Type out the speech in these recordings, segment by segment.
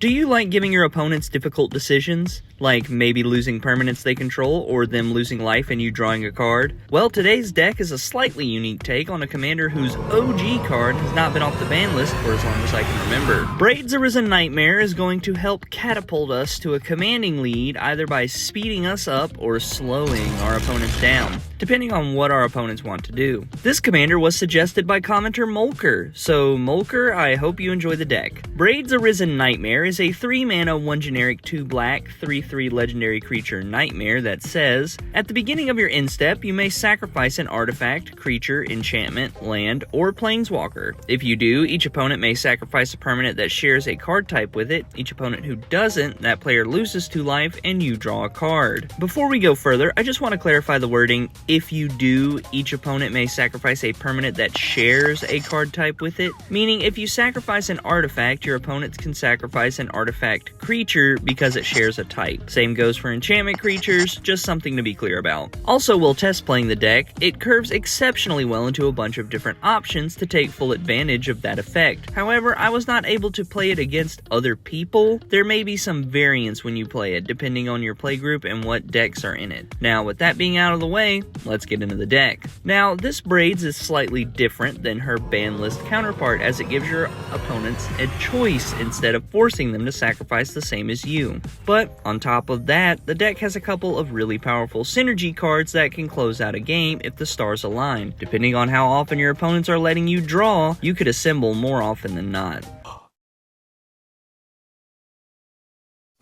Do you like giving your opponents difficult decisions? Like maybe losing permanents they control, or them losing life and you drawing a card? Well, today's deck is a slightly unique take on a commander whose OG card has not been off the ban list for as long as I can remember. Braids Arisen Nightmare is going to help catapult us to a commanding lead either by speeding us up or slowing our opponents down, depending on what our opponents want to do. This commander was suggested by commenter Molker, so Molker, I hope you enjoy the deck. Braids Arisen Nightmare is a 3-mana, 1 generic, 2 black, 3/3 legendary creature nightmare that says, at the beginning of your end step, you may sacrifice an artifact, creature, enchantment, land, or planeswalker. If you do, each opponent may sacrifice a permanent that shares a card type with it. Each opponent who doesn't, that player loses 2 life and you draw a card. Before we go further, I just want to clarify the wording. If you do, each opponent may sacrifice a permanent that shares a card type with it, meaning if you sacrifice an artifact, your opponents can sacrifice an artifact creature because it shares a type. Same goes for enchantment creatures, just something to be clear about. Also, while test playing the deck, it curves exceptionally well into a bunch of different options to take full advantage of that effect. However, I was not able to play it against other people. There may be some variance when you play it, depending on your playgroup and what decks are in it. Now, with that being out of the way, let's get into the deck. Now, this Braids is slightly different than her ban list counterpart, as it gives your opponents a choice instead of forcing them to sacrifice the same as you. But on top of that, the deck has a couple of really powerful synergy cards that can close out a game if the stars align. Depending on how often your opponents are letting you draw, you could assemble more often than not.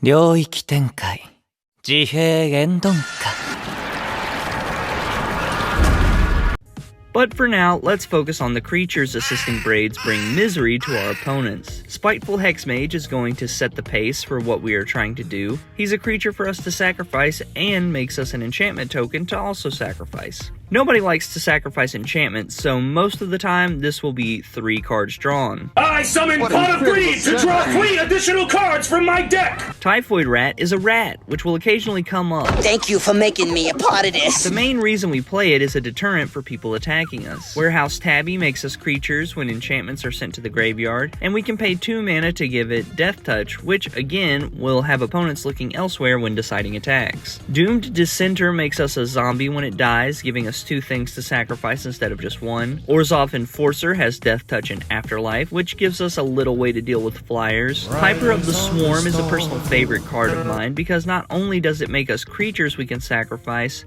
領域展開自閉言論家 But for now, let's focus on the creatures assisting Braids bring misery to our opponents. Spiteful Hexmage is going to set the pace for what we are trying to do. He's a creature for us to sacrifice and makes us an enchantment token to also sacrifice. Nobody likes to sacrifice enchantments, so most of the time this will be 3 cards drawn. I summon Pot of Greed to draw 3 additional cards from my deck! Typhoid Rat is a rat, which will occasionally come up. Thank you for making me a part of this. The main reason we play it is a deterrent for people attacking us. Warehouse Tabby makes us creatures when enchantments are sent to the graveyard, and we can pay 2 mana to give it Death Touch, which again will have opponents looking elsewhere when deciding attacks. Doomed Dissenter makes us a zombie when it dies, giving us 2 things to sacrifice instead of just 1. Orzhov Enforcer has Death Touch and Afterlife, which gives us a little way to deal with flyers. Piper of the Swarm is a personal favorite card of mine because not only does it make us creatures we can sacrifice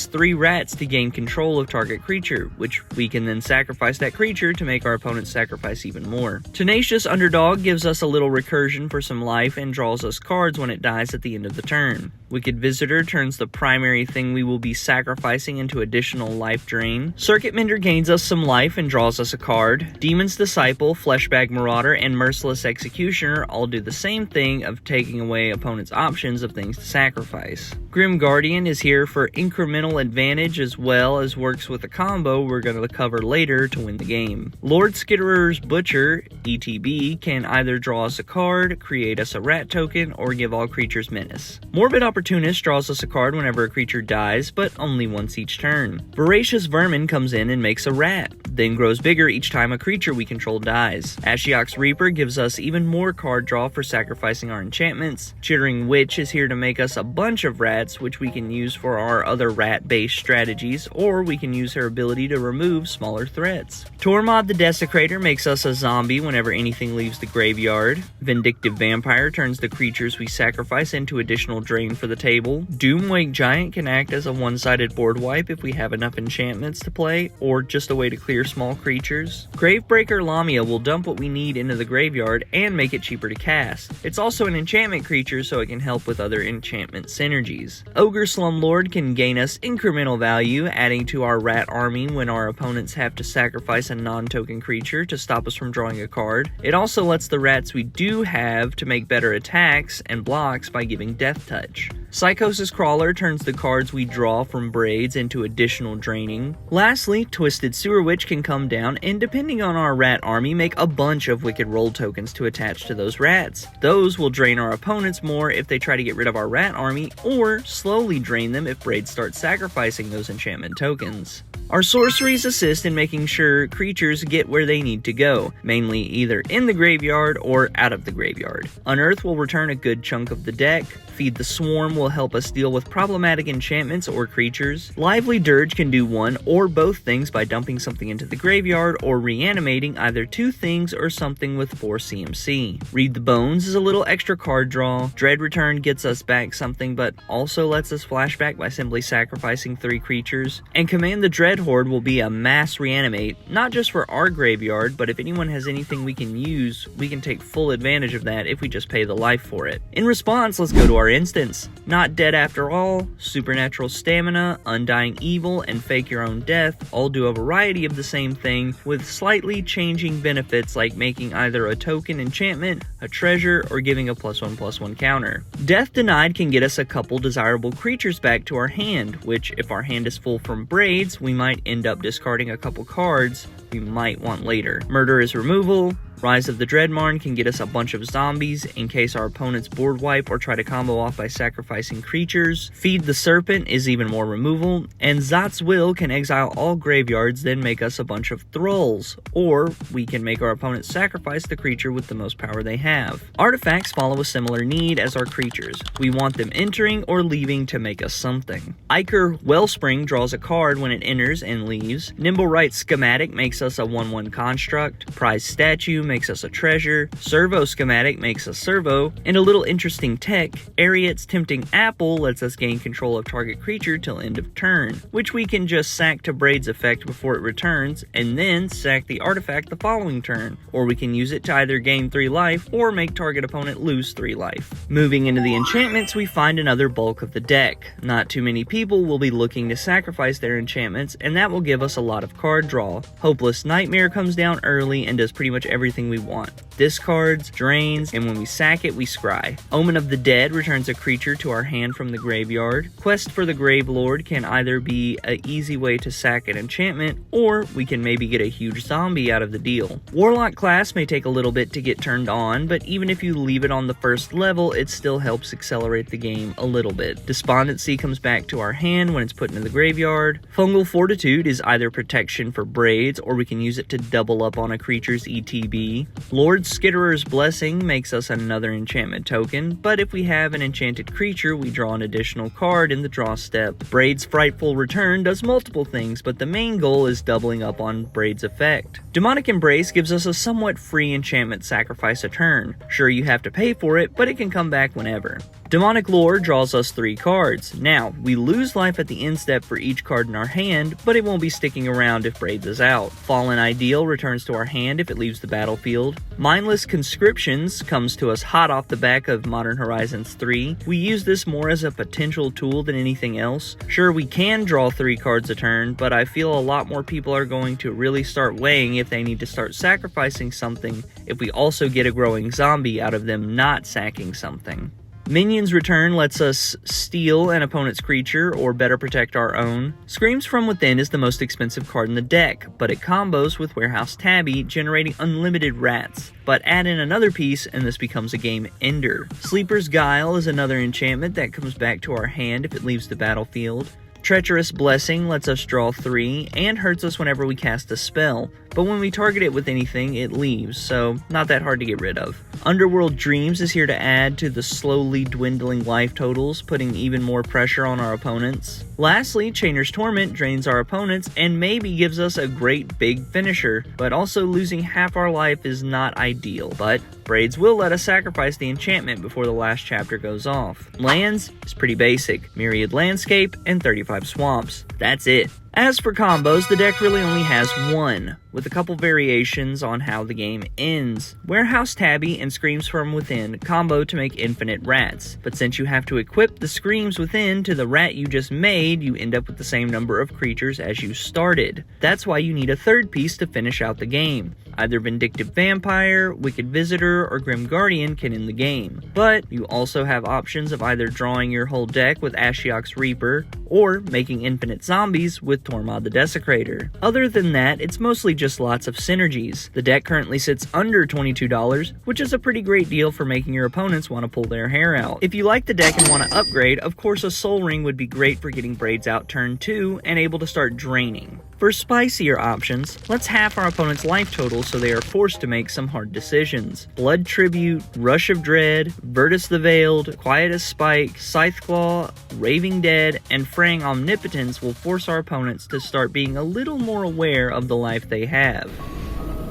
3 rats to gain control of target creature, which we can then sacrifice that creature to make our opponent sacrifice even more. Tenacious Underdog gives us a little recursion for some life and draws us cards when it dies at the end of the turn. Wicked Visitor turns the primary thing we will be sacrificing into additional life drain. Circuit Mender gains us some life and draws us a card. Demon's Disciple, Fleshbag Marauder, and Merciless Executioner all do the same thing of taking away opponents' options of things to sacrifice. Grim Guardian is here for incremental advantage as well as works with a combo we're going to cover later to win the game. Lord Skitterer's Butcher, ETB, can either draw us a card, create us a rat token, or give all creatures menace. Morbid Opportunist draws us a card whenever a creature dies, but only once each turn. Voracious Vermin comes in and makes a rat, then grows bigger each time a creature we control dies. Ashiok's Reaper gives us even more card draw for sacrificing our enchantments. Chittering Witch is here to make us a bunch of rats, which we can use for our other rat-based strategies, or we can use her ability to remove smaller threats. Tormod the Desecrator makes us a zombie whenever anything leaves the graveyard. Vindictive Vampire turns the creatures we sacrifice into additional drain for the table. Doomwake Giant can act as a one-sided board wipe if we have enough enchantments to play, or just a way to clear small creatures. Gravebreaker Lamia will dump what we need into the graveyard and make it cheaper to cast. It's also an enchantment creature, so it can help with other enchantment synergies. Ogre Slumlord can gain us incremental value, adding to our rat army when our opponents have to sacrifice a non-token creature to stop us from drawing a card. It also lets the rats we do have to make better attacks and blocks by giving Death Touch. Psychosis Crawler turns the cards we draw from Braids into additional draining. Lastly, Twisted Sewer Witch can come down and, depending on our rat army, make a bunch of Wicked Roll tokens to attach to those rats. Those will drain our opponents more if they try to get rid of our rat army, or slowly drain them if Braids start sacrificing those enchantment tokens. Our sorceries assist in making sure creatures get where they need to go, mainly either in the graveyard or out of the graveyard. Unearth will return a good chunk of the deck. Feed the Swarm will help us deal with problematic enchantments or creatures. Lively Dirge can do one or both things by dumping something into the graveyard or reanimating either two things or something with 4 CMC. Read the Bones is a little extra card draw. Dread Return gets us back something but also lets us flashback by simply sacrificing 3 creatures. And Command the Dread Horde will be a mass reanimate, not just for our graveyard, but if anyone has anything we can use, we can take full advantage of that if we just pay the life for it. In response, let's go to our instance. Not Dead After All, Supernatural Stamina, Undying Evil, and Fake Your Own Death all do a variety of the same thing with slightly changing benefits like making either a token enchantment, a treasure, or giving a +1/+1 counter. Death Denied can get us a couple desirable creatures back to our hand, which if our hand is full from Braids, we might end up discarding a couple cards we might want later. Murder is Removal. Rise of the Dreadmarn can get us a bunch of zombies in case our opponents board wipe or try to combo off by sacrificing creatures. Feed the Serpent is even more removal, and Zot's Will can exile all graveyards, then make us a bunch of thralls, or we can make our opponent sacrifice the creature with the most power they have. Artifacts follow a similar need as our creatures. We want them entering or leaving to make us something. Ichor Wellspring draws a card when it enters and leaves. Nimblewright Schematic makes us a 1/1 construct. Prize Statue makes us a treasure, Servo Schematic makes us servo, and a little interesting tech, Ariet's Tempting Apple lets us gain control of target creature till end of turn, which we can just sack to Braids effect before it returns, and then sack the artifact the following turn, or we can use it to either gain 3 life or make target opponent lose 3 life. Moving into the enchantments, we find another bulk of the deck. Not too many people will be looking to sacrifice their enchantments, and that will give us a lot of card draw. Hopeless Nightmare comes down early and does pretty much everything we want. Discards, drains, and when we sack it, we scry. Omen of the Dead returns a creature to our hand from the graveyard. Quest for the Grave Lord can either be an easy way to sack an enchantment, or we can maybe get a huge zombie out of the deal. Warlock class may take a little bit to get turned on, but even if you leave it on the first level, it still helps accelerate the game a little bit. Despondency comes back to our hand when it's put into the graveyard. Fungal Fortitude is either protection for Braids, or we can use it to double up on a creature's ETB. Lord Skitterer's Blessing makes us another enchantment token, but if we have an enchanted creature, we draw an additional card in the draw step. Braids Frightful Return does multiple things, but the main goal is doubling up on Braids' effect. Demonic Embrace gives us a somewhat free enchantment sacrifice a turn. Sure, you have to pay for it, but it can come back whenever. Demonic Lore draws us 3 cards. Now, we lose life at the end step for each card in our hand, but it won't be sticking around if Braids is out. Fallen Ideal returns to our hand if it leaves the battlefield. Mindless Conscriptions comes to us hot off the back of Modern Horizons 3. We use this more as a potential tool than anything else. Sure, we can draw 3 cards a turn, but I feel a lot more people are going to really start weighing if they need to start sacrificing something if we also get a growing zombie out of them not sacking something. Minions Return lets us steal an opponent's creature or better protect our own. Screams from Within is the most expensive card in the deck, but it combos with Warehouse Tabby, generating unlimited rats. But add in another piece and this becomes a game ender. Sleeper's Guile is another enchantment that comes back to our hand if it leaves the battlefield. Treacherous Blessing lets us draw 3 and hurts us whenever we cast a spell, but when we target it with anything, it leaves, so not that hard to get rid of. Underworld Dreams is here to add to the slowly dwindling life totals, putting even more pressure on our opponents. Lastly, Chainer's Torment drains our opponents and maybe gives us a great big finisher, but also losing half our life is not ideal. But Braids will let us sacrifice the enchantment before the last chapter goes off. Lands is pretty basic, Myriad Landscape and 35 Swamps. That's it. As for combos, the deck really only has one, with a couple variations on how the game ends. Warehouse Tabby and Screams from Within combo to make infinite rats, but since you have to equip the Screams Within to the rat you just made, you end up with the same number of creatures as you started. That's why you need a third piece to finish out the game. Either Vindictive Vampire, Wicked Visitor, or Grim Guardian can end the game. But you also have options of either drawing your whole deck with Ashiok's Reaper, or making infinite zombies with Tormod the Desecrator. Other than that, it's mostly just lots of synergies. The deck currently sits under $22, which is a pretty great deal for making your opponents want to pull their hair out. If you like the deck and want to upgrade, of course a Soul Ring would be great for getting Braids out turn 2 and able to start draining. For spicier options, let's half our opponent's life total so they are forced to make some hard decisions. Blood Tribute, Rush of Dread, Virtus the Veiled, Quiet as Spike, Scytheclaw, Raving Dead, and Fraying Omnipotence will force our opponents to start being a little more aware of the life they have.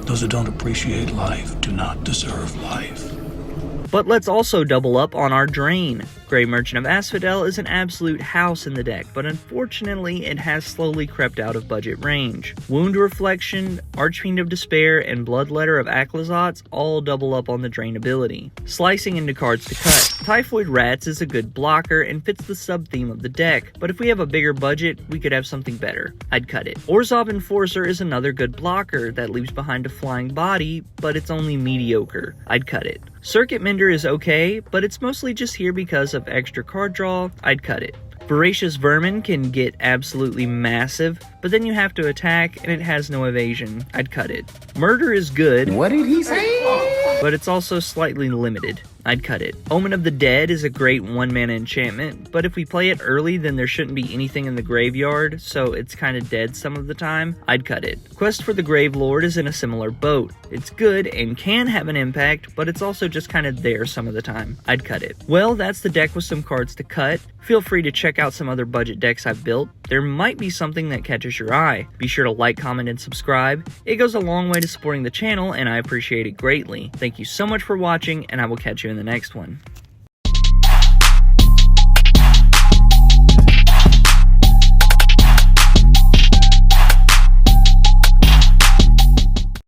Those who don't appreciate life do not deserve life. But let's also double up on our drain. Grey Merchant of Asphodel is an absolute house in the deck, but unfortunately it has slowly crept out of budget range. Wound Reflection, Archfiend of Despair, and Bloodletter of Aclazotz all double up on the drain ability, slicing into cards to cut. Typhoid Rats is a good blocker and fits the sub-theme of the deck, but if we have a bigger budget, we could have something better. I'd cut it. Orzhov Enforcer is another good blocker that leaves behind a flying body, but it's only mediocre. I'd cut it. Circuit Mender is okay, but it's mostly just here because of extra card draw. I'd cut it. Voracious Vermin can get absolutely massive, but then you have to attack and it has no evasion. I'd cut it. Murder is good. What did he say? But it's also slightly limited. I'd cut it. Omen of the Dead is a great 1-mana enchantment, but if we play it early then there shouldn't be anything in the graveyard, so it's kinda dead some of the time. I'd cut it. Quest for the Grave Lord is in a similar boat. It's good and can have an impact, but it's also just kinda there some of the time. I'd cut it. Well, that's the deck with some cards to cut. Feel free to check out some other budget decks I've built. There might be something that catches your eye. Be sure to like, comment, and subscribe. It goes a long way to supporting the channel and I appreciate it greatly. Thank you so much for watching and I will catch you in the next one.